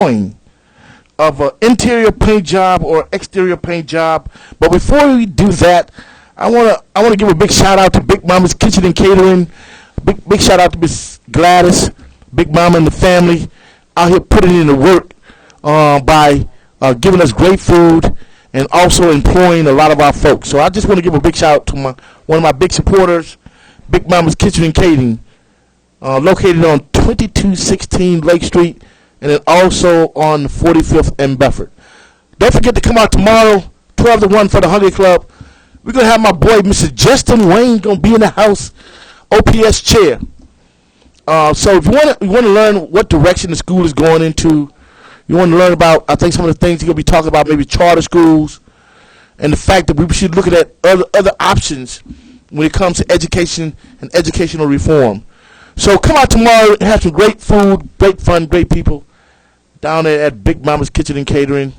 drawing of an interior paint job or exterior paint job. But before we do that, I wanna give a big shout out to Big Mama's Kitchen and Catering. Big shout out to Miss Gladys, Big Mama and the family out here putting in the work by giving us great food and also employing a lot of our folks. So I just want to give a big shout out to one of my big supporters, Big Mama's Kitchen and Catering, located on 2216 Lake Street, and then also on 45th and Bedford. Don't forget to come out tomorrow, 12 to 1 for the Hungry Club. We're going to have my boy, Mr. Justin Wayne, going to be in the house, OPS chair. So if you want to learn what direction the school is going into, you want to learn about, I think, some of the things you're going to be talking about, maybe charter schools, and the fact that we should look at other options when it comes to education and educational reform. So come out tomorrow and have some great food, great fun, great people down there at Big Mama's Kitchen and Catering.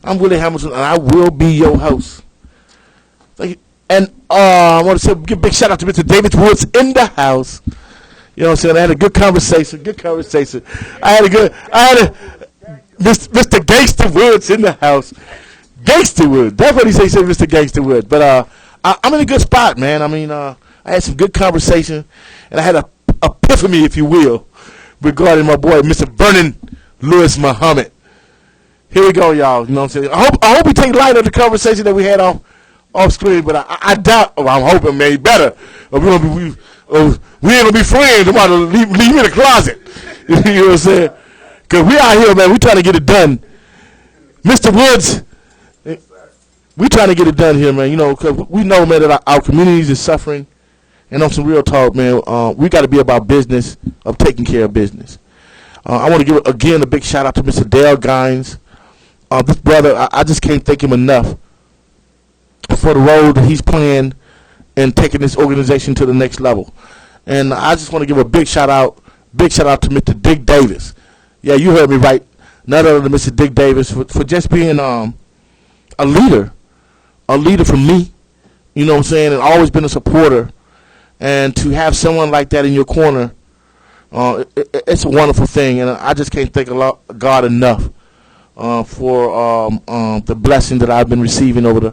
I'm Willie Hamilton, and I will be your host. Thank you. And I want to give a big shout out to Mr. David Woods in the house. You know what I'm saying? I had a good conversation. Mr. Gangster Woods in the house. Gangster Woods. That's what he said, Mr. Gangster Woods. But I'm in a good spot, man. I mean, I had some good conversation, and I had a epiphany, if you will, regarding my boy, Mr. Vernon Lewis Muhammad. Here we go, y'all. You know what I'm saying? I hope we take light of the conversation that we had off screen, but I doubt. I'm hoping maybe better. We ain't gonna be friends. I'm about to leave me in the closet. You know what I'm saying? Cause we out here, man. We trying to get it done, Mr. Woods. We trying to get it done here, man. You know, cause we know, man, that our communities is suffering. And on some real talk, man, we got to be about business, of taking care of business. I want to give, again, a big shout out to Mr. Dale Gines. This brother, I just can't thank him enough for the role that he's playing in taking this organization to the next level. And I just want to give a big shout out to Mr. Dick Davis. Yeah, you heard me right. None other than Mr. Dick Davis for just being a leader for me. You know what I'm saying? And always been a supporter. And to have someone like that in your corner, it's a wonderful thing. And I just can't thank God enough for the blessing that I've been receiving over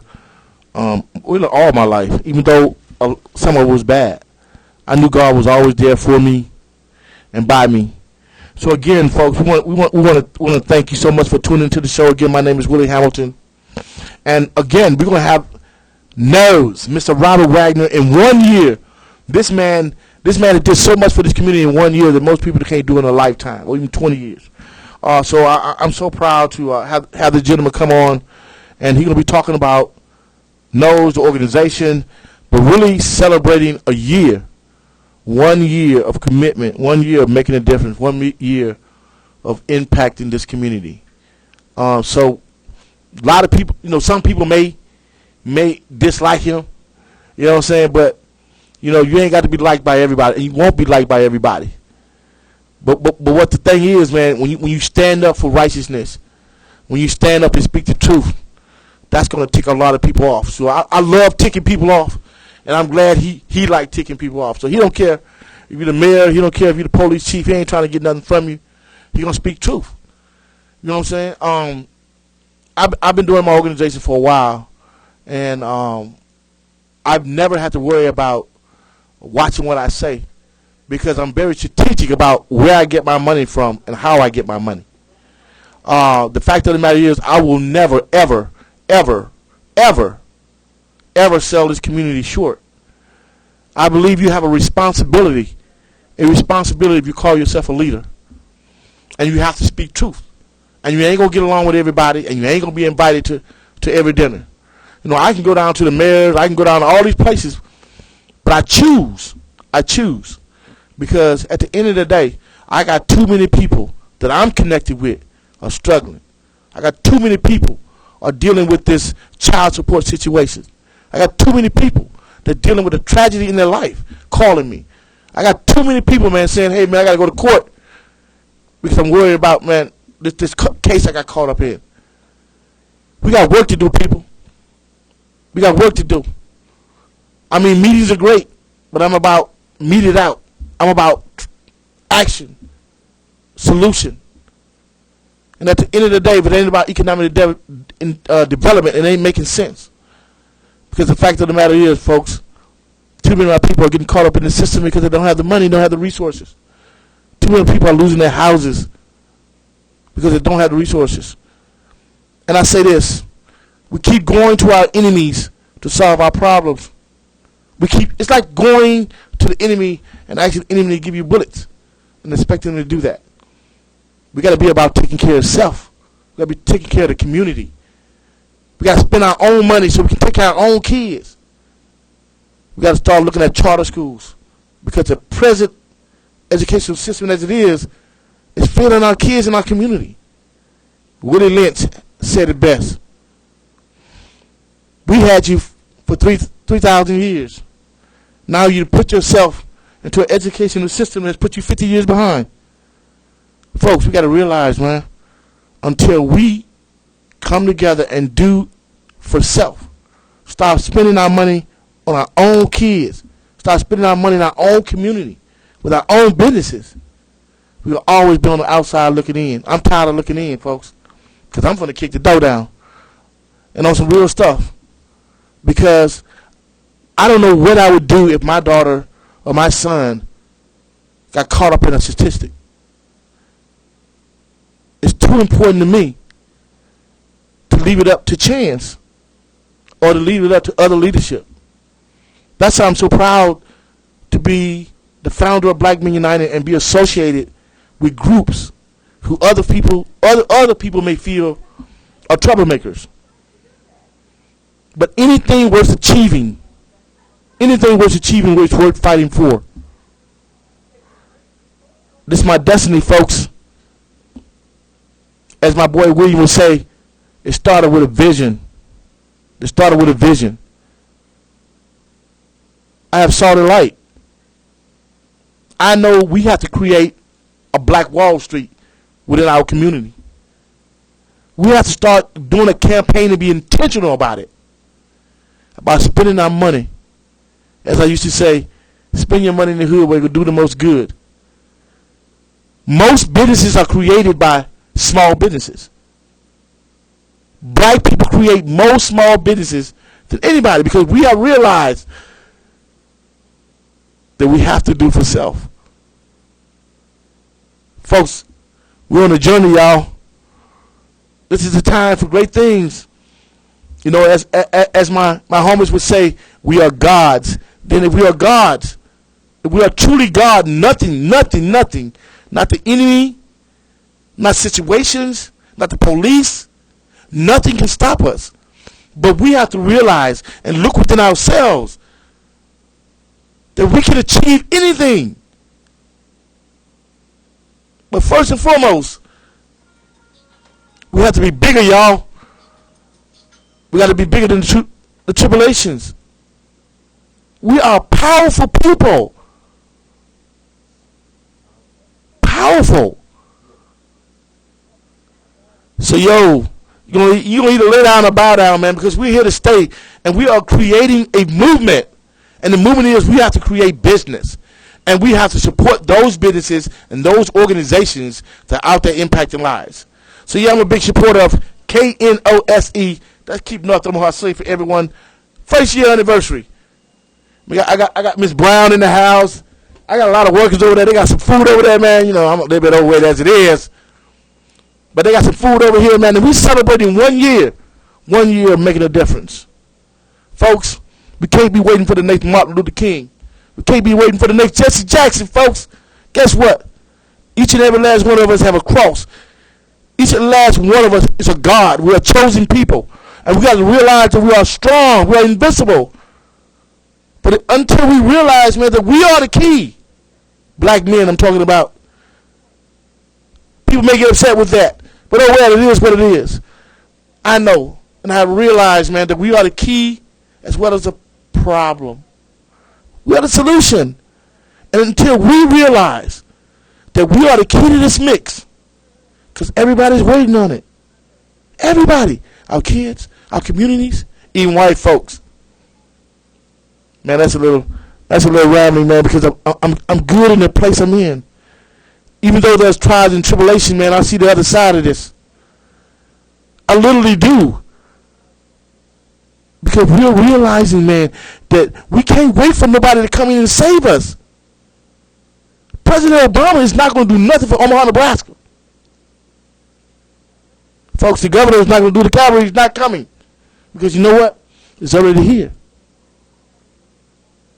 all my life. Even though some of it was bad, I knew God was always there for me and by me. So again, folks, we want to thank you so much for tuning into the show. Again, my name is Willie Hamilton, and again, we're going to have Mr. Robert Wagner in 1 year. This man has did so much for this community in 1 year that most people can't do in a lifetime, or even 20 years. So I'm so proud to have the gentleman come on, and he's going to be talking about Knows, the organization, but really celebrating a year, 1 year of commitment, 1 year of making a difference, 1 year of impacting this community. So a lot of people, some people may dislike him, you know what I'm saying, but you ain't got to be liked by everybody, and you won't be liked by everybody. But what the thing is, man, when you stand up for righteousness, when you stand up and speak the truth, that's going to tick a lot of people off. So I love ticking people off, and I'm glad he liked ticking people off. So he don't care if you're the mayor, he don't care if you're the police chief, he ain't trying to get nothing from you. He going to speak truth. You know what I'm saying? I've been doing my organization for a while, and I've never had to worry about watching what I say, because I'm very strategic about where I get my money from and how I get my money. The fact of the matter is, I will never, ever, ever, ever, ever sell this community short. I believe you have a responsibility if you call yourself a leader, and you have to speak truth, and you ain't gonna get along with everybody, and you ain't gonna be invited to every dinner. I can go down to the mayor's, I can go down to all these places, but I choose because at the end of the day, I got too many people that I'm connected with are struggling. I got too many people are dealing with this child support situation. I got too many people that dealing with a tragedy in their life calling me. I got too many people, man, saying, hey, man, I got to go to court because I'm worried about, man, this case I got caught up in. We got work to do, people. We got work to do. I mean, meetings are great, but I'm about meet it out. I'm about action, solution. And at the end of the day, if it ain't about economic development, it ain't making sense. Because the fact of the matter is, folks, too many of our people are getting caught up in the system because they don't have the money, don't have the resources. Too many people are losing their houses because they don't have the resources. And I say this, we keep going to our enemies to solve our problems. It's like going to the enemy and asking the enemy to give you bullets and expecting them to do that. We got to be about taking care of self. We got to be taking care of the community. We got to spend our own money so we can take care of our own kids. We got to start looking at charter schools because the present educational system as it is failing our kids in our community. Willie Lynch said it best. We had you for 3,000 years. Now you put yourself into an educational system that's put you 50 years behind. Folks, we got to realize, man, until we come together and do for self, start spending our money on our own kids, start spending our money in our own community, with our own businesses, we'll always be on the outside looking in. I'm tired of looking in, folks, because I'm going to kick the door down and on some real stuff. Because I don't know what I would do if my daughter or my son got caught up in a statistic. It's too important to me to leave it up to chance or to leave it up to other leadership. That's why I'm so proud to be the founder of Black Men United and be associated with groups who other people may feel are troublemakers. But anything worth achieving is worth fighting for. This is my destiny, folks. As my boy William would say, it started with a vision. I have saw the light. I know we have to create a Black Wall Street within our community. We have to start doing a campaign and be intentional about it. About spending our money. As I used to say, spend your money in the hood where it will do the most good. Most businesses are created by small businesses. Black people create more small businesses than anybody because we have realized that we have to do for self. Folks, we're on a journey, y'all. This is the time for great things. You know, as my homies would say, we are gods. Then if we are gods, if we are truly God, nothing, not the enemy, not situations, not the police, nothing can stop us. But we have to realize and look within ourselves that we can achieve anything. But first and foremost, we have to be bigger, y'all. We got to be bigger than the tribulations. We are powerful people. Powerful. So, yo, you're going to either lay down or bow down, man, because we're here to stay. And we are creating a movement. And the movement is we have to create business. And we have to support those businesses and those organizations that are out there impacting lives. So, yeah, I'm a big supporter of KNOSE. Let's keep North Omaha safe for everyone. First year anniversary. I got Miss Brown in the house. I got a lot of workers over there. They got some food over there, man. You know, I'm a little bit overweight as it is. But they got some food over here, man. And we're celebrating 1 year. 1 year of making a difference. Folks, we can't be waiting for the next Martin Luther King. We can't be waiting for the next Jesse Jackson, folks. Guess what? Each and every last one of us have a cross. Each and last one of us is a God. We are chosen people. And we got to realize that we are strong. We are invincible. But until we realize, man, that we are the key. Black men, I'm talking about. People may get upset with that. But oh well, it is what it is. I know. And I have realized, man, that we are the key as well as the problem. We are the solution. And until we realize that we are the key to this mix, because everybody's waiting on it. Everybody. Our kids, our communities, even white folks. Man, that's a little rambling, man, because I'm good in the place I'm in. Even though there's trials and tribulations, man, I see the other side of this. I literally do. Because we're realizing, man, that we can't wait for nobody to come in and save us. President Obama is not going to do nothing for Omaha, Nebraska. Folks, the governor is not going to do the cavalry. He's not coming. Because you know what? It's already here.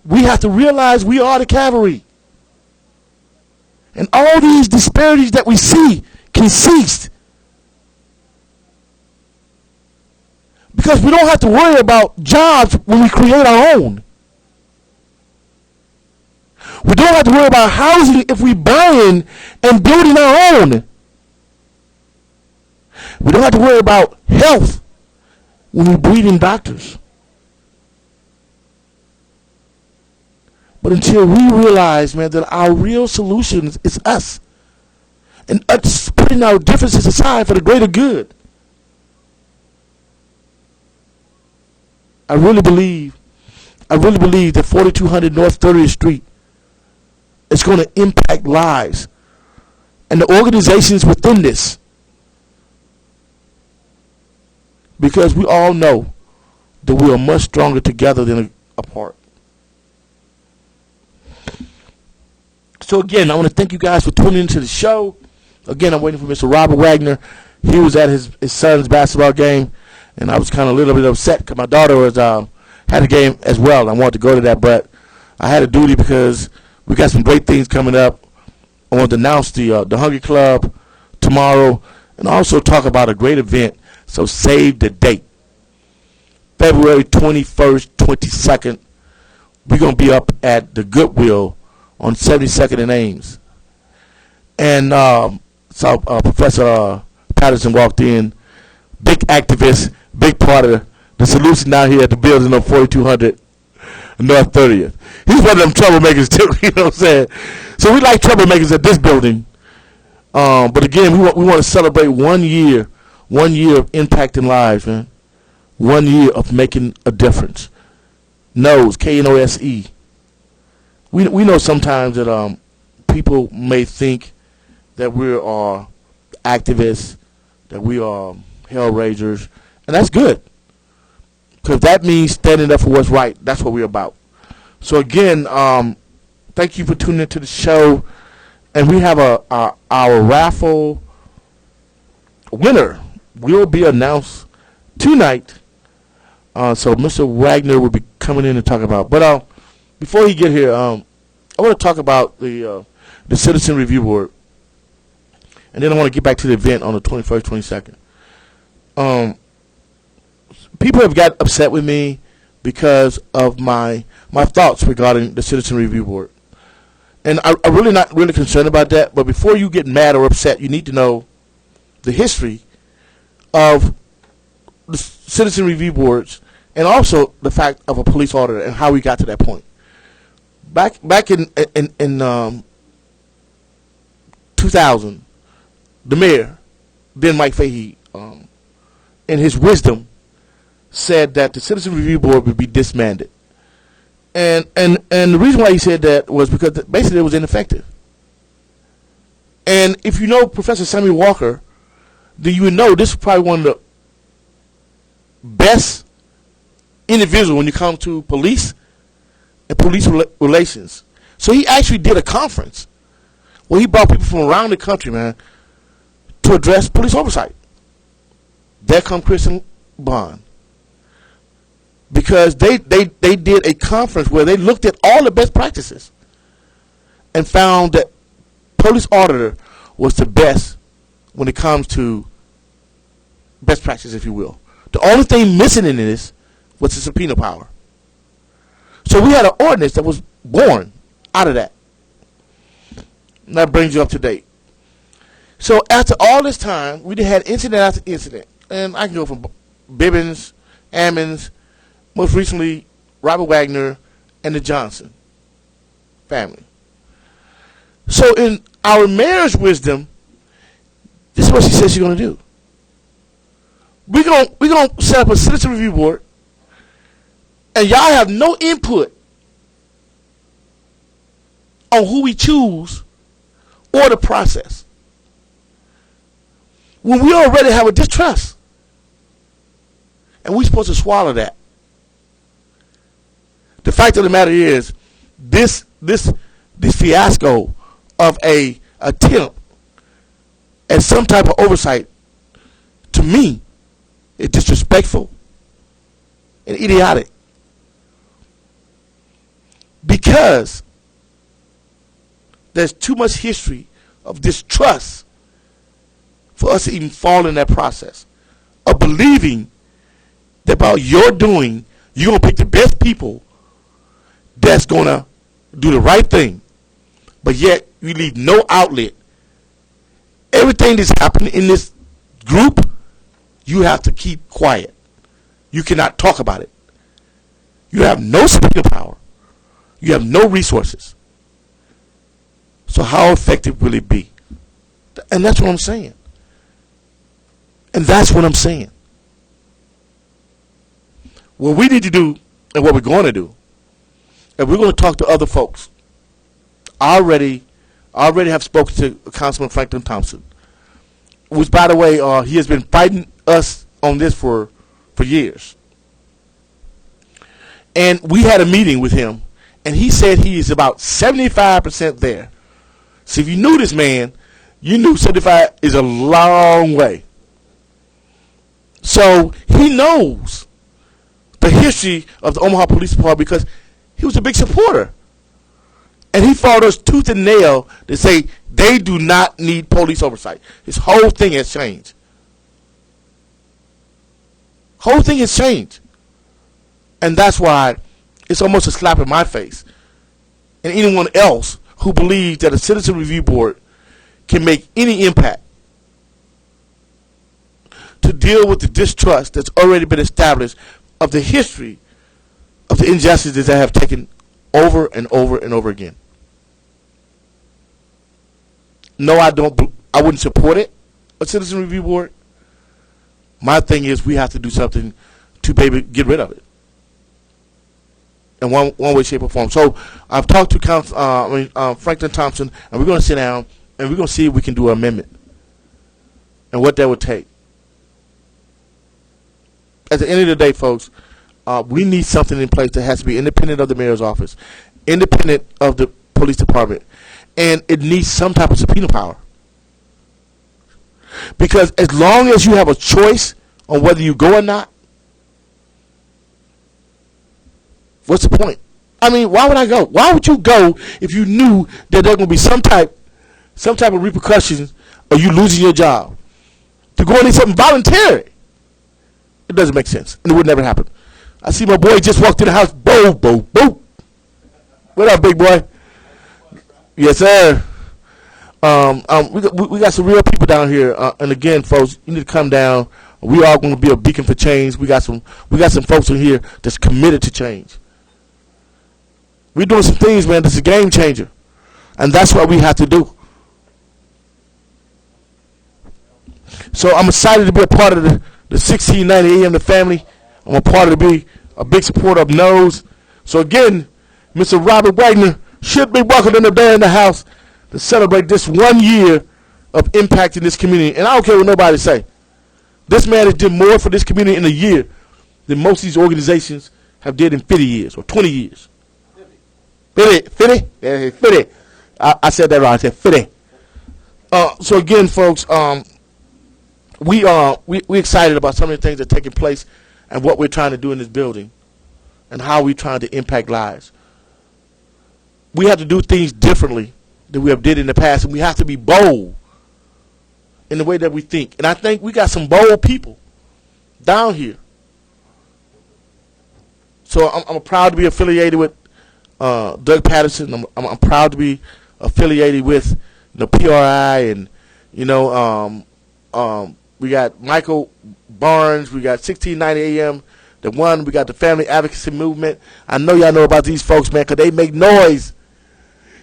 We have to realize we are the cavalry. And all these disparities that we see can cease. Because we don't have to worry about jobs when we create our own. We don't have to worry about housing if we buying and building our own. We don't have to worry about health when we breeding doctors. But until we realize, man, that our real solution is us. And us putting our differences aside for the greater good. I really believe that 4200 North 30th Street is going to impact lives and the organizations within this. Because we all know that we are much stronger together than apart. So again, I want to thank you guys for tuning into the show. Again, I'm waiting for Mr. Robert Wagner. He was at his son's basketball game, and I was kind of a little bit upset because my daughter was had a game as well. I wanted to go to that, but I had a duty because we got some great things coming up. I want to announce the Hungry Club tomorrow and also talk about a great event. So save the date. February 21st, 22nd, we're going to be up at the Goodwill on 72nd and Ames. And so Professor Patterson walked in, big activist, big part of the solution out here at the building on 4200 North 30th. He's one of them troublemakers too, you know what I'm saying? So we like troublemakers at this building. But again, we want to celebrate 1 year of impacting lives, man. 1 year of making a difference. KNOSE. We know sometimes that people may think that we are activists, that we are hell raisers, and that's good. Because that means standing up for what's right. That's what we're about. So again, thank you for tuning into the show. And we have our raffle winner will be announced tonight. So Mr. Wagner will be coming in and talking about. But before he get here, I want to talk about the Citizen Review Board. And then I want to get back to the event on the 21st, 22nd. People have got upset with me because of my thoughts regarding the Citizen Review Board. And I'm really not really concerned about that. But before you get mad or upset, you need to know the history of the Citizen Review Boards and also the fact of a police auditor and how we got to that point. Back in 2000, the mayor, then Mike Fahey, in his wisdom, said that the Citizen Review Board would be disbanded. And the reason why he said that was because basically it was ineffective. And if you know Professor Samuel Walker, then you would know this is probably one of the best individuals when you come to police and police relations. So he actually did a conference where he brought people from around the country, man, to address police oversight. There come Christian Bond. Because they did a conference where they looked at all the best practices and found that police auditor was the best when it comes to best practice, if you will. The only thing missing in this was the subpoena power. So we had an ordinance that was born out of that. And that brings you up to date. So after all this time, we had incident after incident. And I can go from Bibbins, Ammons, most recently Robert Wagner, and the Johnson family. So in our mayor's wisdom, this is what she says she's going to do. We're going to set up a citizen review board, and y'all have no input on who we choose or the process. When we already have a distrust And we're supposed to swallow that. The fact of the matter is, this fiasco of a attempt at some type of oversight, to me, is disrespectful and idiotic. Because there's too much history of distrust for us to even fall in that process of believing that by your doing, you're going to pick the best people that's going to do the right thing, but yet you leave no outlet. Everything that's happening in this group, you have to keep quiet. You cannot talk about it. You have no speaking power. You have no resources. So how effective will it be? And that's what I'm saying. And that's what I'm saying. What we need to do, and what we're going to do, and we're going to talk to other folks. I already have spoken to Councilman Franklin Thompson, which, by the way, he has been fighting us on this for years. And we had a meeting with him, and he said he is about 75% there. So if you knew this man, you knew 75 is a long way. So he knows the history of the Omaha Police Department because he was a big supporter. And he fought us tooth and nail to say they do not need police oversight. His whole thing has changed. Whole thing has changed. And that's why it's almost a slap in my face. And anyone else who believes that a citizen review board can make any impact to deal with the distrust that's already been established of the history of the injustices that have taken over and over and over again. No, I wouldn't support it, a citizen review board. My thing is we have to do something to maybe get rid of it in one way, shape, or form. So I've talked to Franklin Thompson, and we're going to sit down and we're going to see if we can do an amendment and what that would take. At the end of the day, folks, we need something in place that has to be independent of the mayor's office, independent of the police department, and it needs some type of subpoena power. Because as long as you have a choice on whether you go or not, what's the point? I mean, why would I go? Why would you go if you knew that there going to be some type of repercussions or you losing your job? To go and do something voluntary, it doesn't make sense, and it would never happen. I see my boy just walked in the house. Bo, bo, bo. What up, big boy? Yes, sir. We got some real people down here, and again, folks, you need to come down. We are going to be a beacon for change. We got some folks in here that's committed to change. We're doing some things, man. This is a game changer, and that's what we have to do. So I'm excited to be a part of the 1690 AM, the family. I'm a part of be a big supporter of NOS. So again, Mr. Robert Wagner should be welcomed in the door in the house to celebrate this 1 year of impacting this community. And I don't care what nobody say. This man has done more for this community in a year than most of these organizations have did in 50 years or 20 years. 50? Yeah, 50. I said that right. I said 50. So again, folks, we excited about some of the things that are taking place and what we're trying to do in this building and how we're trying to impact lives. We have to do things differently than we have did in the past, and we have to be bold in the way that we think. And I think we got some bold people down here. So I'm proud to be affiliated with Doug Patterson. I'm proud to be affiliated with the PRI, and we got Michael Barnes. We got 1690 AM. The one, we got the Family Advocacy Movement. I know y'all know about these folks, man, because they make noise.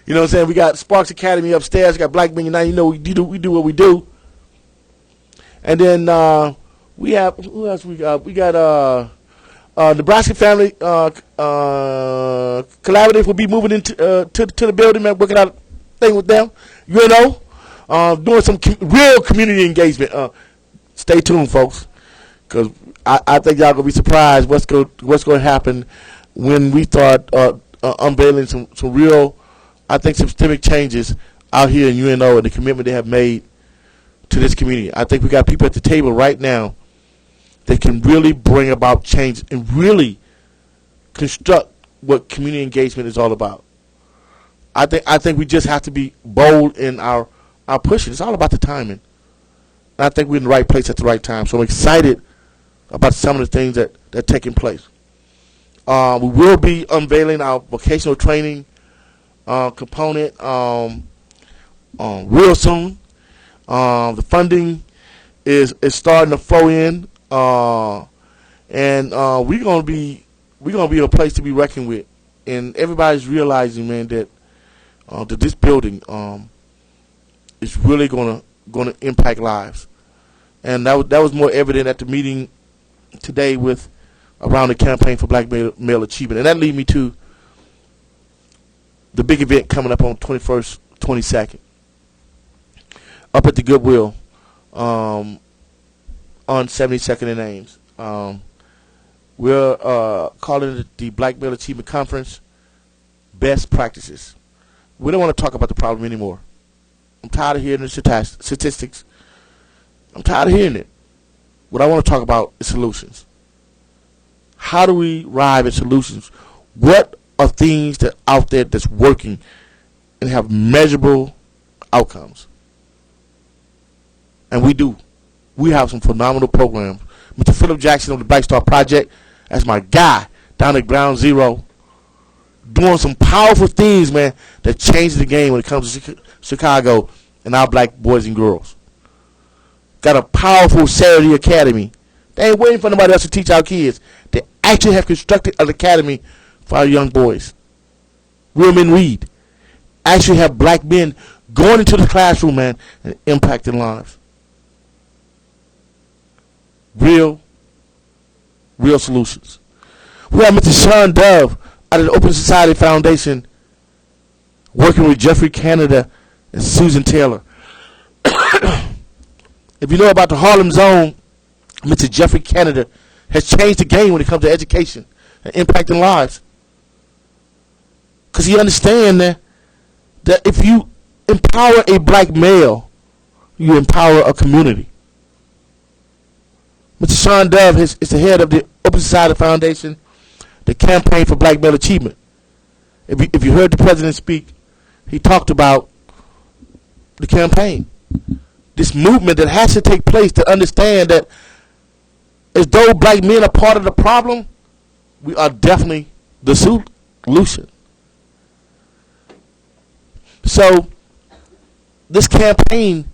You know what I'm saying? We got Sparks Academy upstairs. We got Black Million 9. You know, we do what we do. And then we have, who else we got? We got Nebraska Family Collaborative will be moving into to the building, man, working out a thing with them. Doing some real community engagement. Stay tuned, folks. because I think y'all gonna be surprised what's going to happen when we start unveiling some real, I think, systemic changes out here in UNO and the commitment they have made to this community. I think we got people at the table right now that can really bring about change and really construct what community engagement is all about. I think we just have to be bold in our pushing. It's all about the timing. And I think we're in the right place at the right time. So I'm excited about some of the things that are taking place. We will be unveiling our vocational training component real soon. The funding is starting to flow in, and we're gonna be a place to be reckoned with. And everybody's realizing, man, that this building is really gonna impact lives. And that was more evident at the meeting today with around the campaign for Black Male Achievement. And that leads me to the big event coming up on 21st, 22nd, up at the Goodwill on 72nd and Ames. We're calling it the Black Male Achievement Conference, Best Practices. We don't want to talk about the problem anymore. I'm tired of hearing the statistics. I'm tired of hearing it. What I want to talk about is solutions. How do we arrive at solutions? What are things that out there that's working and have measurable outcomes? And we do. We have some phenomenal programs. Mr. Philip Jackson of the Black Star Project, that's my guy down at Ground Zero, doing some powerful things, man, that change the game when it comes to Chicago and our black boys and girls. Got a powerful Saturday Academy. They ain't waiting for nobody else to teach our kids. They actually have constructed an academy for our young boys. Real Men Read. Actually have black men going into the classroom, man, and impacting lives. Real solutions. We have Mr. Sean Dove out of the Open Society Foundation working with Jeffrey Canada and Susan Taylor. If you know about the Harlem Zone, Mr. Jeffrey Canada has changed the game when it comes to education and impacting lives. Because he understands that if you empower a black male, you empower a community. Mr. Sean Dove is the head of the Open Society Foundation, the campaign for Black Male Achievement. If you heard the president speak, he talked about the campaign. This movement that has to take place to understand that as though black men are part of the problem, we are definitely the solution. So this campaign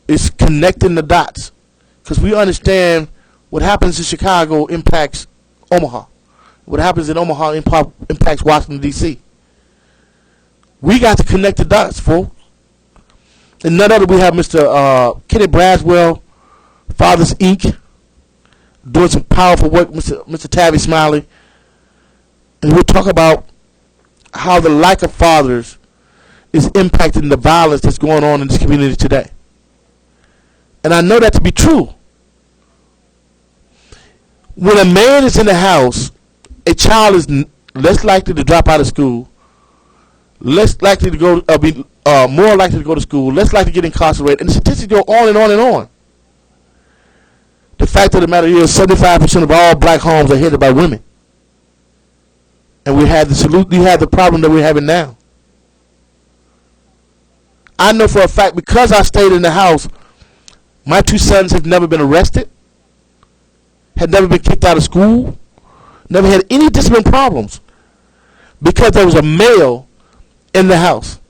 is connecting the dots because we understand what happens in Chicago impacts Omaha. What happens in Omaha impacts Washington, D.C. We got to connect the dots, folks. And none other, we have Mr. Kenny Braswell, Fathers Inc., doing some powerful work, Mr. Tavi Smiley. And we'll talk about how the lack of fathers is impacting the violence that's going on in this community today. And I know that to be true. When a man is in the house, a child is less likely to drop out of school, less likely to go, more likely to go to school, less likely to get incarcerated, and the statistics go on and on and on. The fact of the matter is 75% of all black homes are headed by women. And we have the problem that we're having now. I know for a fact, because I stayed in the house, my two sons have never been arrested, had never been kicked out of school, never had any discipline problems, because there was a male in the house.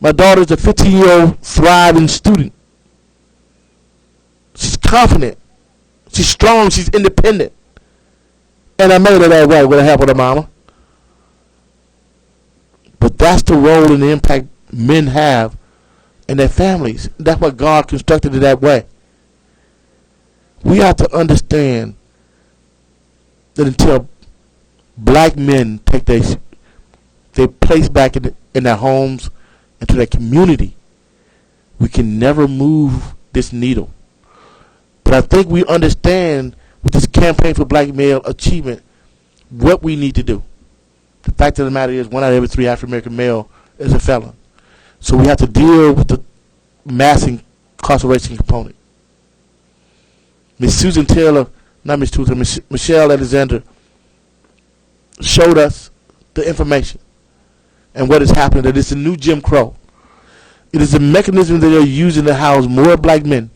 My daughter's a 15-year-old thriving student. She's confident. She's strong. She's independent. And I made her that way with the help of her mama. But that's the role and the impact men have in their families. That's why God constructed it that way. We have to understand that until black men take their place back in their homes and to their community, we can never move this needle. But I think we understand with this campaign for black male achievement what we need to do. The fact of the matter is 1 out of every 3 African American male is a felon. So we have to deal with the mass incarceration component. Miss Susan Taylor, not Miss Susan, Michelle Alexander showed us the information and what is happening. That it's a new Jim Crow. It is a mechanism that they're using to house more black men.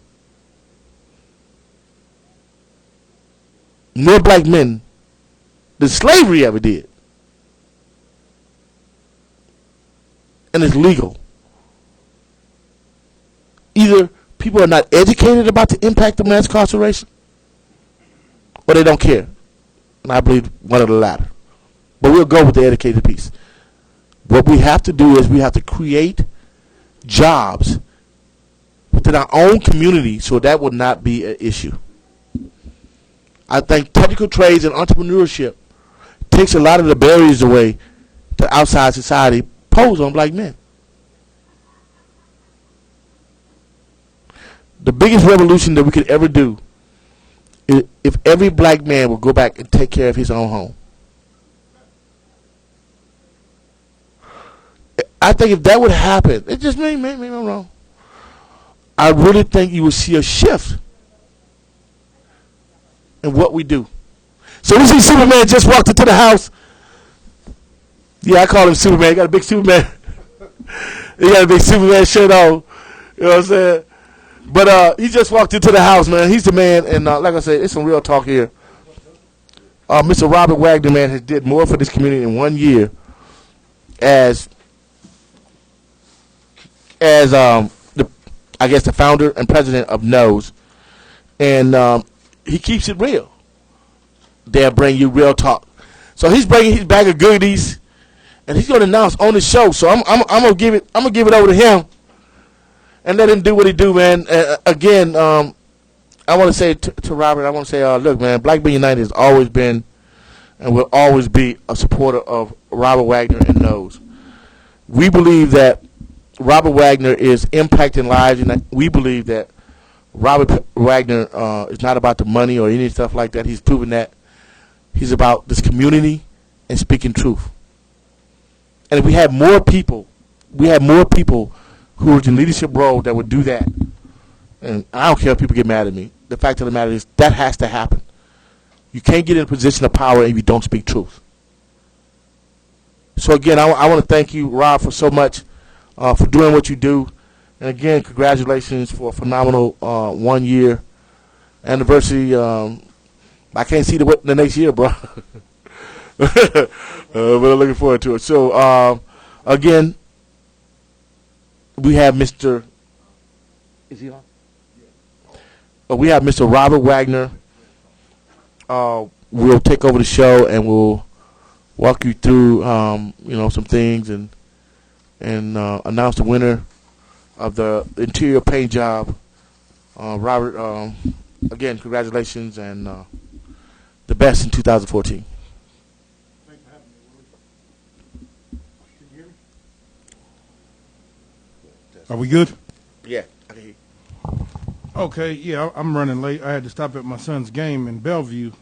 More black men than slavery ever did. And it's legal. Either people are not educated about the impact of mass incarceration, or they don't care. And I believe one of the latter. But we'll go with the educated piece. What we have to do is we have to create jobs within our own community so that would not be an issue. I think technical trades and entrepreneurship takes a lot of the barriers away to outside society pose on black men. The biggest revolution that we could ever do is if every black man would go back and take care of his own home. I think if that would happen, it just may me wrong. I really think you will see a shift in what we do. So we see Superman just walked into the house. Yeah, I call him Superman. He got a big Superman. He got a big Superman shirt on. You know what I'm saying? But he just walked into the house, man. He's the man, and like I said, it's some real talk here. Mr. Robert Wagner, man, has did more for this community in 1 year as the founder and president of Nose, and he keeps it real. They'll bring you real talk. So he's bringing his bag of goodies, and he's going to announce on the show. So I'm gonna give it over to him, and let him do what he do, man. Again, I want to say to Robert, I want to say, look, man, Black Men United has always been and will always be a supporter of Robert Wagner and Nose. We believe that Robert Wagner is impacting lives, and we believe that Robert Wagner is not about the money or any stuff like that. He's proven that he's about this community and speaking truth. And if we had more people who are in leadership role that would do that, and I don't care if people get mad at me, the fact of the matter is that has to happen. You can't get in a position of power if you don't speak truth. So again, I want to thank you, Rob, for so much, for doing what you do. And again, congratulations for a phenomenal 1 year anniversary. I can't see the next year, bro. But I'm looking forward to it. So again, we have Mr. Is he on? We have Mr. Robert Wagner. We'll take over the show and we'll walk you through some things and announce the winner of the interior paint job. Robert, again, congratulations and the best in 2014. Thanks for having me, Willie. Can you hear me? Are we good? Yeah, I can hear you. Okay, yeah, I'm running late. I had to stop at my son's game in Bellevue,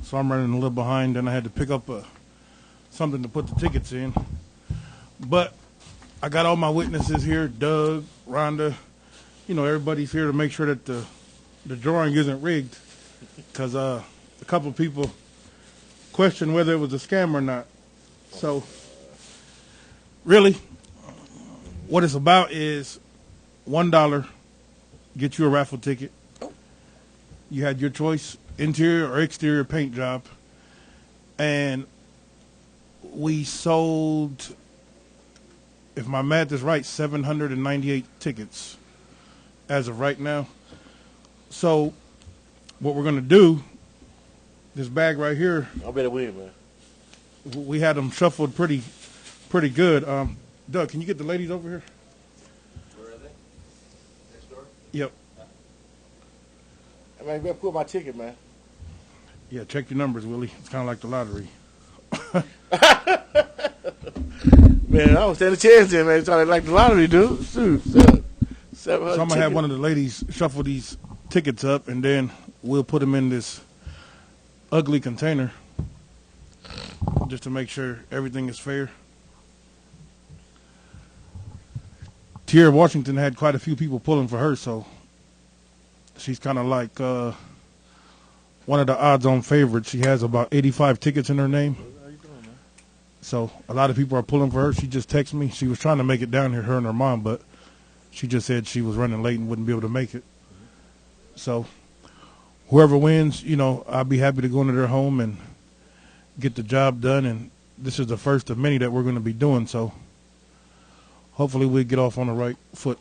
so I'm running a little behind, and I had to pick up something to put the tickets in. But I got all my witnesses here, Doug, Rhonda, everybody's here to make sure that the drawing isn't rigged, because a couple of people questioned whether it was a scam or not. So, really, what it's about is $1, get you a raffle ticket. You had your choice, interior or exterior paint job. And we sold, if my math is right, 798 tickets as of right now. So what we're going to do, this bag right here, I better win, man. we had them shuffled pretty good. Doug, can you get the ladies over here? Where are they? Next door? Yep. I better pull my ticket, man. Yeah, check your numbers, Willie. It's kind of like the lottery. Man, I don't stand a chance there, man. It's like the lottery, dude. Shoot, So I'm going to have one of the ladies shuffle these tickets up, and then we'll put them in this ugly container just to make sure everything is fair. Tierra Washington had quite a few people pulling for her, so she's kind of like one of the odds-on favorites. She has about 85 tickets in her name. So a lot of people are pulling for her. She just texted me. She was trying to make it down here, her and her mom, but she just said she was running late and wouldn't be able to make it. So whoever wins, I'll be happy to go into their home and get the job done. And this is the first of many that we're going to be doing. So hopefully we get off on the right foot.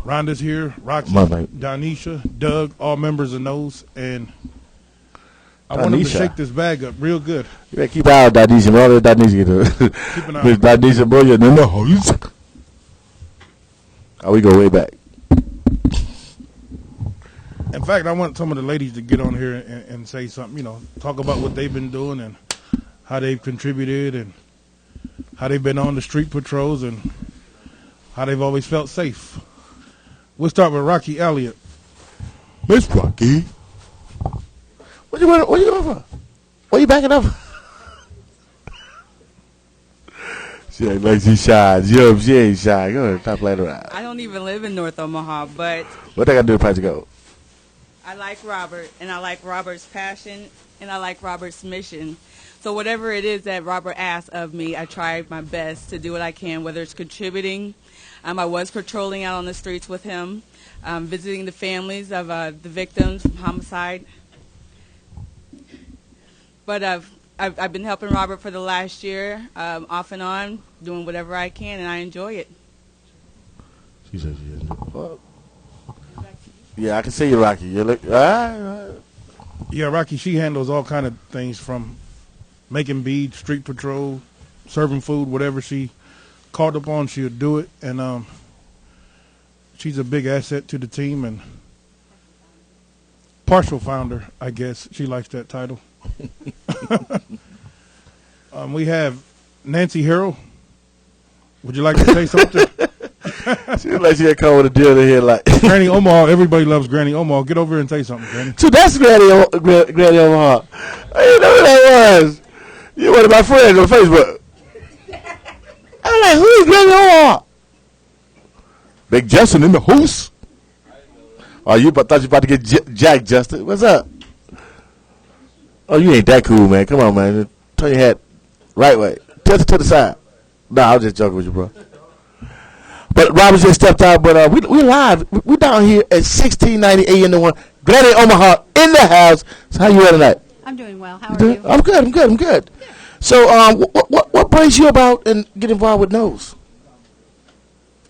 Rhonda's here, Roxy, Donisha, Doug, all members of NOS, and I want them to shake this bag up real good. You better keep an eye on Donisha. All that Donisha. Keep an eye Miss Donisha Boyer in the house. Oh, we go way back. In fact, I want some of the ladies to get on here and say something, talk about what they've been doing and how they've contributed and how they've been on the street patrols and how they've always felt safe. We'll start with Rocky Elliott. Miss Rocky. What you going for? What you backing up? She act like she shy. She ain't shy. Go ahead, stop playing around. I don't even live in North Omaha, but What they got to do to Project Go? I like Robert, and I like Robert's passion, and I like Robert's mission. So whatever it is that Robert asks of me, I try my best to do what I can, whether it's contributing. I was patrolling out on the streets with him, visiting the families of the victims of homicide. But I've been helping Robert for the last year, off and on, doing whatever I can, and I enjoy it. She says she is. Well, yeah, I can see you, Rocky. You look. All right. Yeah, Rocky, she handles all kind of things from making beads, street patrol, serving food, whatever she called upon, she'll do it. And she's a big asset to the team and partial founder, I guess. She likes that title. We have Nancy Harrell. Would you like to say something? She look like she had come with a deal in here like Granny Omaha. Everybody loves Granny Omaha. Get over here and say something, Granny. So that's Granny Omaha. I didn't know who that was. You're one of my friends on Facebook. I'm like, who's Granny Omaha? Big Justin in the house. Oh, you thought you about to get Jack, Justin. What's up? Oh, you ain't that cool, man. Come on, man. Turn your head right way. Tilt it to the side. Nah, I was just joking with you, bro. But Robert just stepped out. But we live. We down here at 1690 AM1. Granny Omaha in the house. So how you at tonight? I'm doing well. How are you? I'm good. So what brings you about and get involved with NOS?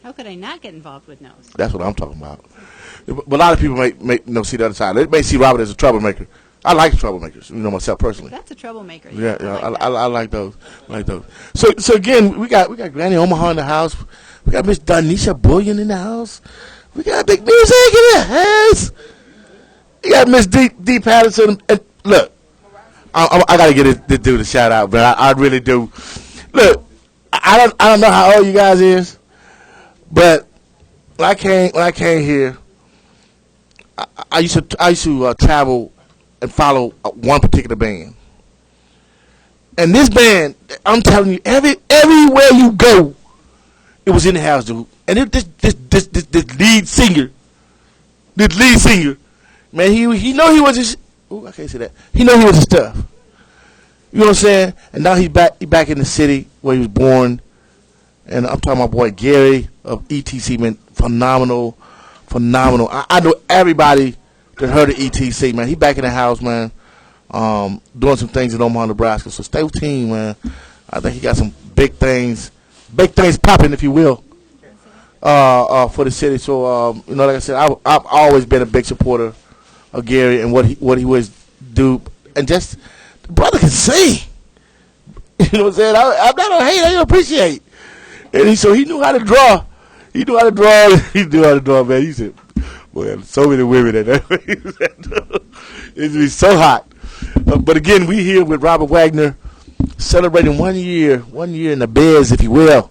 How could I not get involved with NOS? That's what I'm talking about. But a lot of people may see the other side. They may see Robert as a troublemaker. I like troublemakers, myself personally. That's a troublemaker. Yeah, I like those. So again, we got Granny Omaha in the house. We got Miss Donisha Bullion in the house. We got big music in the house. You got Miss D Patterson. And look, I gotta get this dude a shout out, but I really do. Look, I don't know how old you guys is, but when I came here, I used to travel and follow one particular band. And this band, I'm telling you, everywhere you go, it was in the house, dude. And this lead singer, man, he know he was his. Ooh, I can't say that. He know he was his stuff. You know what I'm saying? And now he's back in the city where he was born. And I'm talking about my boy Gary of ETC, man, phenomenal. I know everybody that heard of ETC, man. He back in the house, man, doing some things in Omaha, Nebraska. So stay with team, man. I think he got some big things popping, if you will, for the city. So, like I said, I've always been a big supporter of Gary and what he was do. And just, the brother can sing. You know what I'm saying? I'm not a hate, I appreciate. And so he knew how to draw. He knew how to draw, man. He said, boy, so many women in there. It'd be so hot. But again, we here with Robert Wagner celebrating 1 year in the Bears, if you will.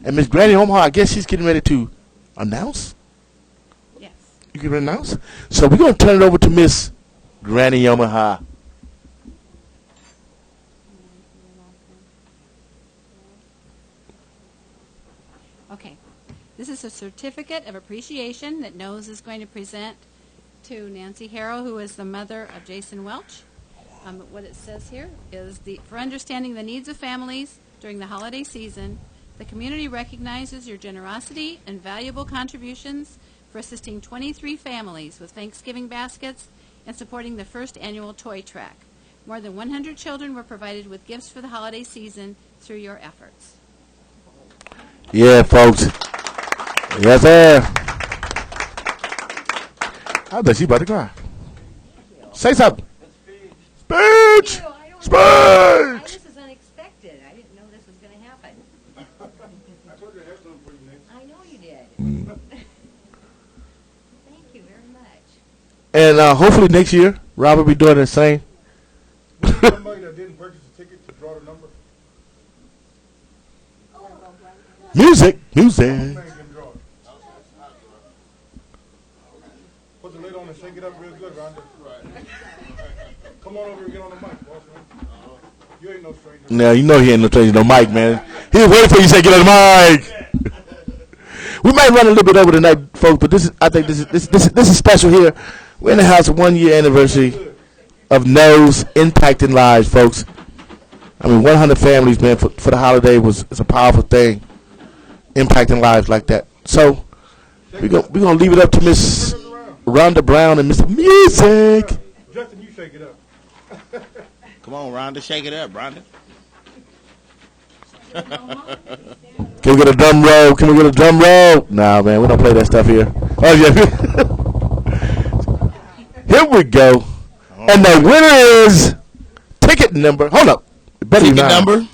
And Miss Granny Omaha, I guess she's getting ready to announce? Yes. You You can announce. So we're gonna turn it over to Miss Granny Omaha. Okay. This is a certificate of appreciation that Nose is going to present to Nancy Harrow, who is the mother of Jason Welch. What it says here is, for understanding the needs of families during the holiday season, the community recognizes your generosity and valuable contributions for assisting 23 families with Thanksgiving baskets and supporting the first annual toy track. More than 100 children were provided with gifts for the holiday season through your efforts. Yeah, folks. Yes, sir. I bet she about to cry. Say something. Speech! Speech! This is unexpected. I didn't know this was going to happen. I told you I had something for you, Nick. I know you did. Thank you very much. And hopefully next year, Rob will be doing the same. Somebody that didn't purchase a ticket to draw the number, Music. man can draw it. Put the lid on and shake it up real good, Rhonda. Come on over and get on the mic, boss man. You ain't no stranger. Now, you know he ain't no stranger, no mic, man. He was waiting for you to say, get on the mic. We might run a little bit over tonight, folks, but I think this is special here. We're in the house, 1 year anniversary of Nose impacting lives, folks. I mean, 100 families, man, for the holiday it's a powerful thing, impacting lives like that. So we're gonna leave it up to Miss Rhonda Brown and Mr. Music. Justin, you shake it up. Come on, Rhonda, shake it up, Rhonda. Can we get a drum roll? Can we get a drum roll? Nah, man, we don't play that stuff here. Oh, yeah. Here we go. And the winner is ticket number. Hold up. Ticket number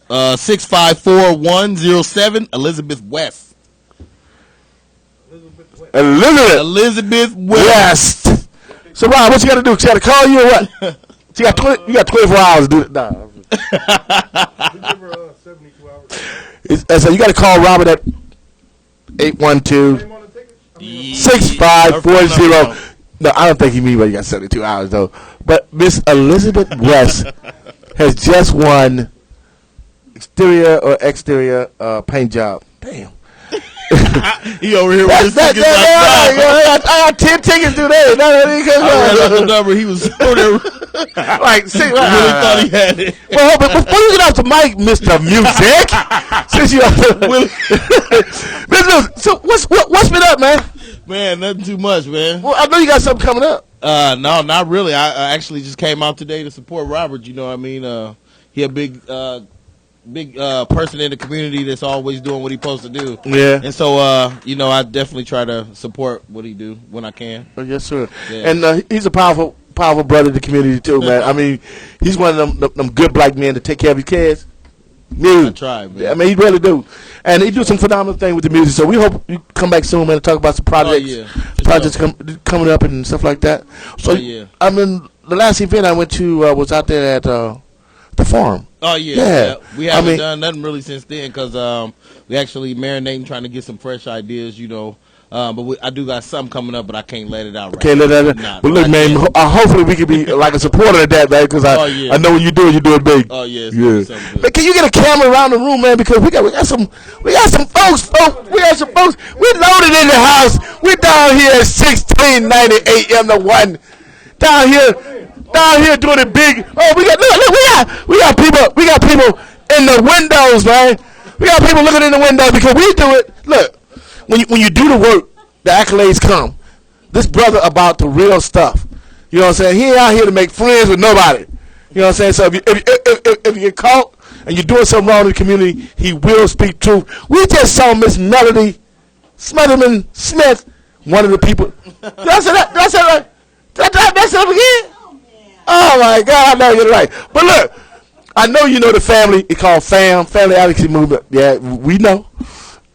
654107, Elizabeth West. Elizabeth West. West. So, Rob, what you got to do? She got to call you or what? You got 24 hours to do it. Nah. We give her 72 hours. So you got to call Robert at 812. Name on the ticket? 6540. No, I don't think he mean, but you got 72 hours though. But Miss Elizabeth West has just won exterior or exterior paint job. Damn. He over here with his I tickets got 10 tickets today. I read out the number. He was over there. Like, see, Really thought he had it. well, but before you get off the mic, Mr. Music, since you so what's been up, man? Man, nothing too much, man. Well, I know you got something coming up. No, not really. I actually just came out today to support Robert. You know what I mean? He a big person in the community that's always doing what he's supposed to do. Yeah. And so, I definitely try to support what he do when I can. Oh, yes, sir. Yeah. And he's a powerful brother in the community too, man. I mean, he's one of them good black men to take care of his kids. Me. I try, man. I mean, he really do. And he do some phenomenal thing with the music. So we hope you come back soon, man, to talk about some projects, coming up and stuff like that. So, I mean, the last event I went to was out there at the farm. Oh, yeah. We haven't done nothing really since then because we actually marinating, trying to get some fresh ideas, But I do got something coming up, but I can't let it out right Can't let that out. But look, man, hopefully we can be like a supporter of that, man, because I know when you do it big. Oh, yeah. But can you get a camera around the room, man? Because we got some folks. We got some folks. We loaded in the house. We down here at 1690 AM to 1. Down here doing it big. Oh, we got people in the windows, man. We got people looking in the windows because we do it. Look. When you do the work, the accolades come. This brother about the real stuff. You know what I'm saying? He ain't out here to make friends with nobody. You know what I'm saying? So if you get caught and you're doing something wrong in the community, he will speak truth. We just saw Miss Melody Smotherman Smith, one of the people. Did I say that? Did I say that right? Did I mess it up again? Oh my God, I know you're right. But look, I know you know the family. It's called Family Advocacy Movement. Yeah, we know.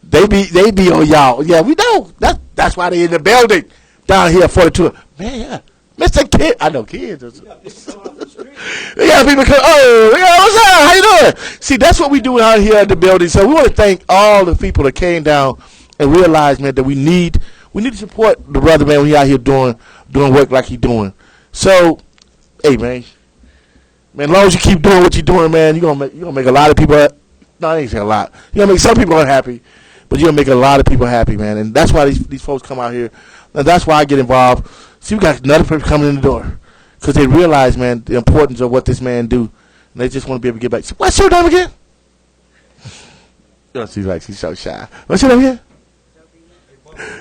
They be on y'all. Yeah, we know. That's why they in the building down here at 42. Man, yeah. Mr. Kid. I know kids. We got people come, what's up? How you doing? See, that's what we do out here at the building. So we want to thank all the people that came down and realized, man, that we need we need to support the brother, man, when he out here doing work like he doing. So, hey, man, as long as you keep doing what you're doing, man, you're gonna make a lot of people. No, I ain't saying a lot. You're gonna make some people unhappy, but you're gonna make a lot of people happy, man. And that's why these folks come out here, and that's why I get involved. See, we got another person coming in the door because they realize, man, the importance of what this man do, and they just want to be able to get back. What's your name again? Oh, she's so shy. What's your name again?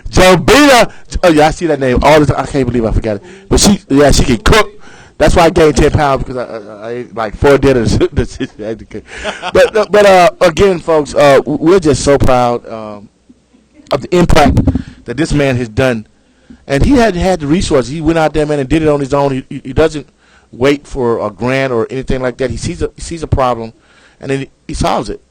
Jobina. Oh yeah, I see that name all the time. I can't believe I forgot it. But she can cook. That's why I gained 10 pounds because I ate like 4 dinners. but again, folks, we're just so proud of the impact that this man has done, and he had the resources. He went out there, man, and did it on his own. He doesn't wait for a grant or anything like that. He sees a problem, and then he solves it.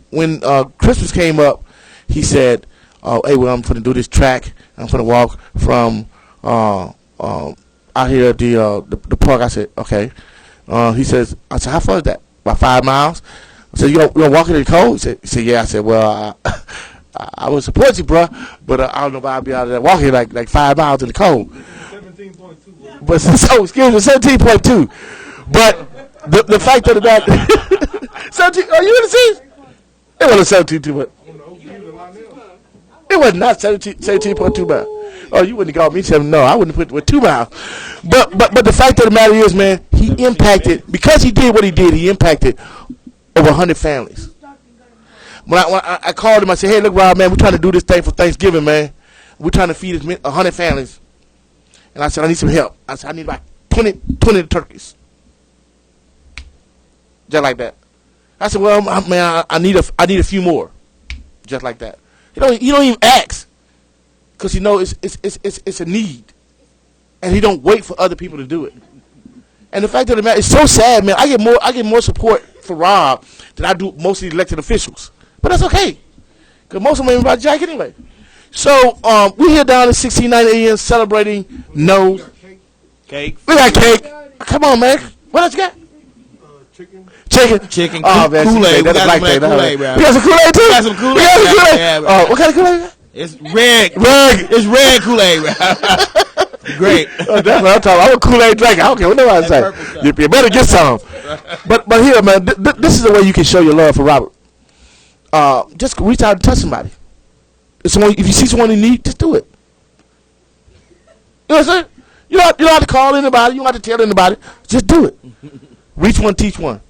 When Christmas came up, he said, "Hey, well, I'm going to do this track. I'm going to walk from out here at the park." I said, "Okay." I said, "How far is that? About 5 miles?" I said, "You gonna walk in the cold?" He said, "Yeah." I said, "Well, I would support you, bro, but I don't know if I'll be out there walking like 5 miles in the cold." 17.2. But so excuse me, 17.2. But the fact of the matter, 17. Are you in the season? It wasn't 17.2, but it was not 17.2 miles. Oh, you wouldn't have called me 7. No, I wouldn't have put with 2 miles. But the fact of the matter is, man, he impacted, because he did what he did, he impacted over 100 families. When I called him, I said, "Hey, look, Rob, man, we're trying to do this thing for Thanksgiving, man. We're trying to feed 100 families." And I said, "I need some help." I said, "I need about 20 turkeys." Just like that. I said, "Well, man, I need a few more." Just like that. You don't even ask, because you know it's a need, and he don't wait for other people to do it. And the fact of the matter, it's so sad, man. I get more support for Rob than I do most of the elected officials, but that's okay, because most of them ain't about Jack anyway. So we here down at 1690 AM celebrating No Cake. We got cake. Come on, man. What else you got? Chicken. Oh, man. Kool-Aid. That's a black thing. Kool-Aid, bro. We got some Kool-Aid, too? We got some Kool-Aid. We got some Kool-Aid? Yeah, bro. Oh, what kind of Kool-Aid you got? It's red. Red. It's red Kool-Aid, bro. Great. That's what I'm talking about. I'm a Kool-Aid drinker. I don't care what nobody say. You better get some. But here, man, this is the way you can show your love for Robert. Just reach out and touch somebody. If you see someone in need, just do it. You know what I'm saying? You don't have to call anybody. You don't have to tell anybody. Just do it. Reach one, teach one.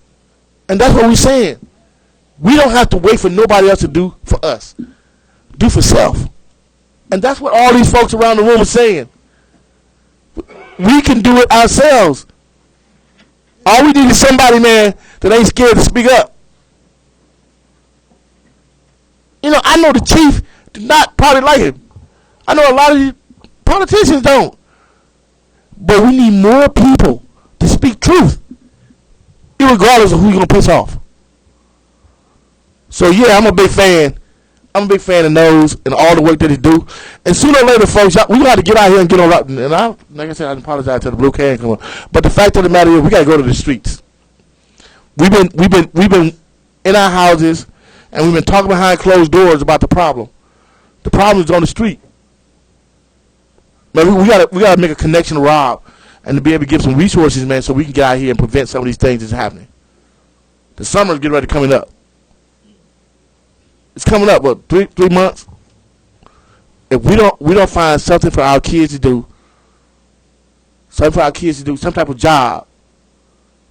And that's what we're saying. We don't have to wait for nobody else to do for us. Do for self. And that's what all these folks around the room are saying. We can do it ourselves. All we need is somebody, man, that ain't scared to speak up. You know, I know the chief did not probably like him. I know a lot of these politicians don't. But we need more people to speak truth, irregardless of who you're going to piss off. So, yeah, I'm a big fan. I'm a big fan of Nose and all the work that he do. And sooner or later, folks, we got to get out here and get on up. And like I said, I apologize to the blue can come on. But the fact of the matter is, we got to go to the streets. We've been in our houses, and we've been talking behind closed doors about the problem. The problem is on the street. Man, we gotta make a connection to Rob and to be able to give some resources, man, so we can get out here and prevent some of these things that's happening. The summer is getting ready coming up. It's coming up, what, 3 months? If we don't find something for our kids to do, some type of job.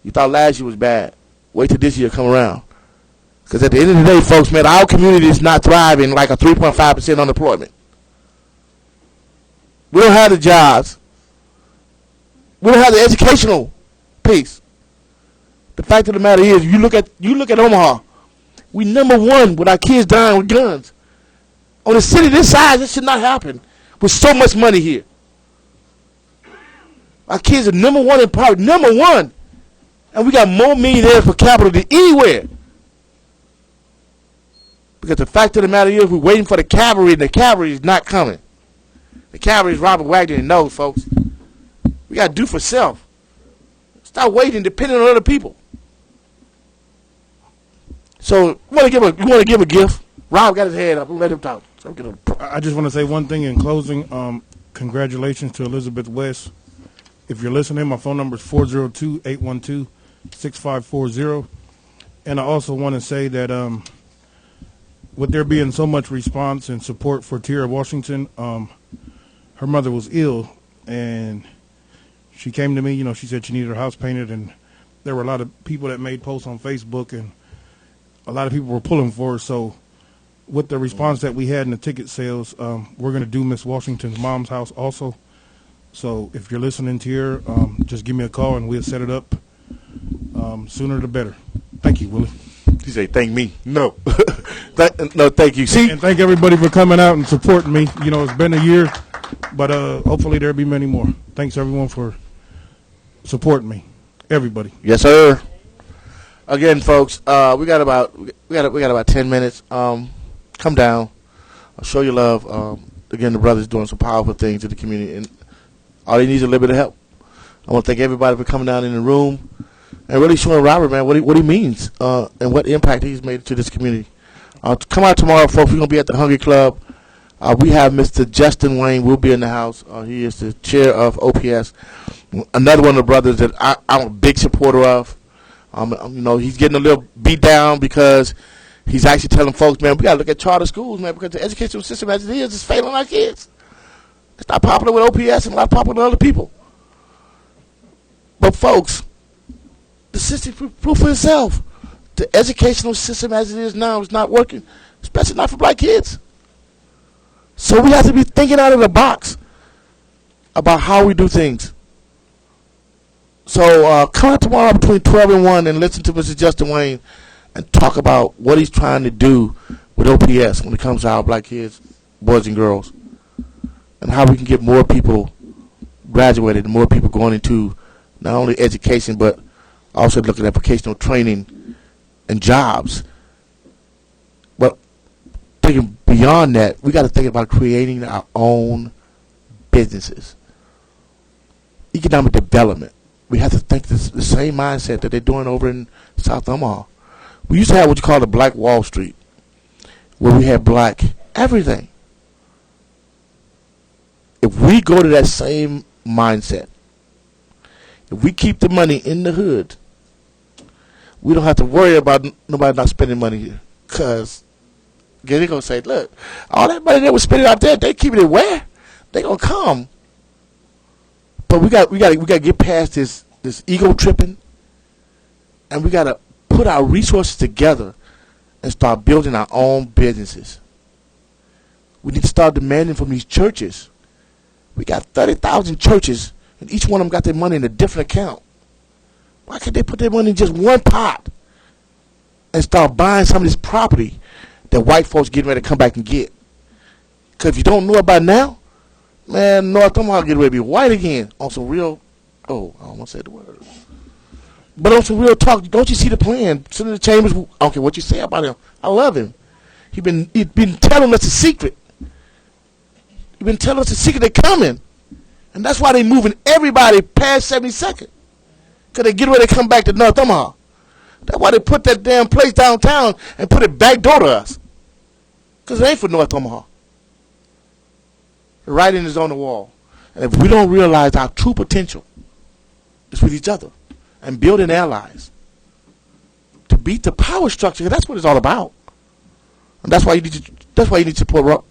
You thought last year was bad. Wait till this year come around. Because at the end of the day, folks, man, our community is not thriving like a 3.5% unemployment. We don't have the jobs. We don't have the educational piece. The fact of the matter is, you look at Omaha. We #1 with our kids dying with guns. On a city this size, this should not happen with so much money here. Our kids are #1 in poverty, #1. And we got more millionaires per capita than anywhere. Because the fact of the matter is, we're waiting for the cavalry, and the cavalry is not coming. The cavalry is Robert Wagner and Nose, folks. We got to do for self. Stop waiting, depending on other people. So, you want to give a gift? Rob got his hand up. Let him talk. So I just want to say one thing in closing. Congratulations to Elizabeth West. If you're listening, my phone number is 402-812-6540. And I also want to say that with there being so much response and support for Tierra Washington, her mother was ill, and she came to me. You know, she said she needed her house painted, and there were a lot of people that made posts on Facebook, and a lot of people were pulling for her. So with the response that we had in the ticket sales, we're going to do Miss Washington's mom's house also. So if you're listening to her, just give me a call and we'll set it up sooner the better. Thank you, Willie. He say, thank me. No. No, thank you. See? And thank everybody for coming out and supporting me. You know, it's been a year, but hopefully there'll be many more. Thanks, everyone, for supporting me. Everybody. Yes, sir. Again, folks, we got about 10 minutes. Come down. I'll show you love. Again, the brother's doing some powerful things in the community, and all he needs is a little bit of help. I want to thank everybody for coming down in the room and really showing Robert, man, what he means and what impact he's made to this community. Come out tomorrow, folks. We're going to be at the Hungry Club. We have Mr. Justin Wayne will be in the house. He is the chair of OPS. Another one of the brothers that I'm a big supporter of. You know, he's getting a little beat down because he's actually telling folks, man, we got to look at charter schools, man, because the educational system as it is failing our kids. It's not popular with OPS and not popular with other people. But, folks, the system proof for itself. The educational system as it is now is not working, especially not for black kids. So we have to be thinking out of the box about how we do things. So come out tomorrow between 12 and 1 and listen to Mr. Justin Wayne and talk about what he's trying to do with OPS when it comes to our black kids, boys and girls, and how we can get more people graduated and more people going into not only education but also looking at vocational training and jobs. But thinking beyond that, we got to think about creating our own businesses. Economic development. We have to think the same mindset that they're doing over in South Omaha. We used to have what you call the Black Wall Street, where we had black everything. If we go to that same mindset, if we keep the money in the hood, we don't have to worry about nobody not spending money here. Because they're going to say, look, all that money they were spending out there, they keeping it where? They're going to come. But we got to get past this ego tripping, and we got to put our resources together and start building our own businesses. We need to start demanding from these churches. We got 30,000 churches, and each one of them got their money in a different account. Why can't they put their money in just one pot and start buying some of this property that white folks getting ready to come back and get? Because if you don't know about now, man, North Omaha getting ready to be white again on some real, I almost said the word. But on some real talk, don't you see the plan? Senator Chambers, I don't care what you say about him. I love him. He's been telling us a secret. He's been telling us a secret they're coming. And that's why they're moving everybody past 72nd. Because they get ready to come back to North Omaha. That's why they put that damn place downtown and put it back door to us. Because it ain't for North Omaha. The writing is on the wall. And if we don't realize our true potential is with each other and building allies to beat the power structure, that's what it's all about. And that's why you need to support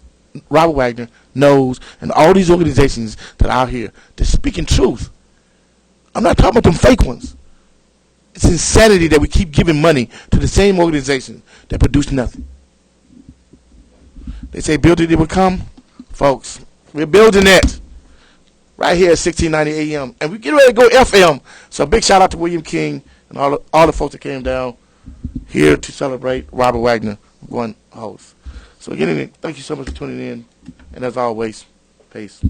Robert Wagner, Knows, and all these organizations that are out here. They're speaking truth. I'm not talking about them fake ones. It's insanity that we keep giving money to the same organization that produce nothing. They say build it, it will come. Folks, we're building it right here at 1690 AM. And we get ready to go FM. So big shout out to William King and all the folks that came down here to celebrate Robert Wagner, one host. So again, thank you so much for tuning in. And as always, peace.